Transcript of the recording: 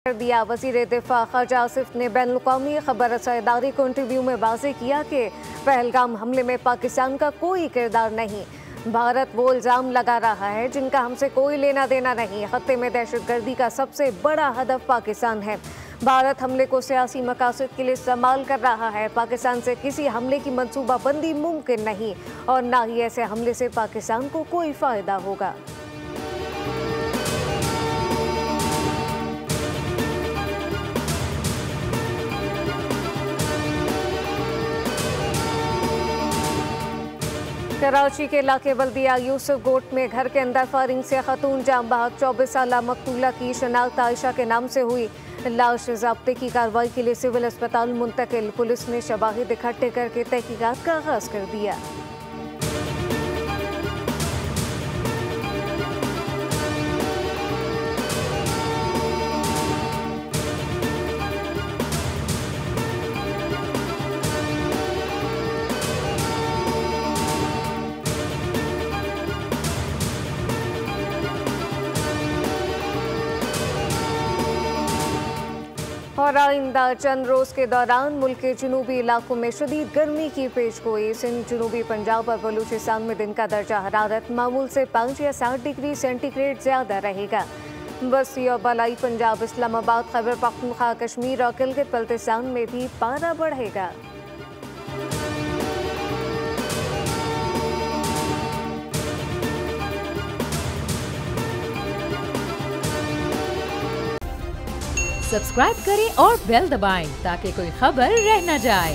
कर दिया। वज़ीर दिफा ख़ाजा आसिफ ने बैनुल-अक़वामी ख़बरसां इदारे को इंटरव्यू में वाज़ेह किया कि पहलगाम हमले में पाकिस्तान का कोई किरदार नहीं। भारत वो इल्ज़ाम लगा रहा है जिनका हमसे कोई लेना देना नहीं। खत्ते में दहशतगर्दी का सबसे बड़ा हदफ पाकिस्तान है। भारत हमले को सियासी मकासद के लिए इस्तेमाल कर रहा है। पाकिस्तान से किसी हमले की मनसूबाबंदी मुमकिन नहीं और ना ही ऐसे हमले से पाकिस्तान को कोई फ़ायदा होगा। कराची के इलाके बल्दिया यूसुफ गोट में घर के अंदर फायरिंग से खतून जाम बहक। 24 साला मकतूला की शनाख्त आयशा के नाम से हुई। लाश ज़ब्ते की कार्रवाई के लिए सिविल अस्पताल मुंतकिल। पुलिस ने शवाहिद इकट्ठे करके तहकीकात का आगाज कर दिया। और आइंदा चंद रोज़ के दौरान मुल्क के जनूबी इलाकों में शदीद गर्मी की पेशगोई। सिंध, जनूबी पंजाब और बलूचिस्तान में दिन का दर्जा हरारत मामूल से 5 या 7 डिग्री सेंटीग्रेड ज़्यादा रहेगा। बस्ती और बलाई पंजाब, इस्लामाबाद, खैबर पख्तूनख्वा, कश्मीर और गिलगित बल्तिस्तान में भी पारा बढ़ेगा। सब्सक्राइब करें और बेल दबाएं ताकि कोई खबर रह न जाए।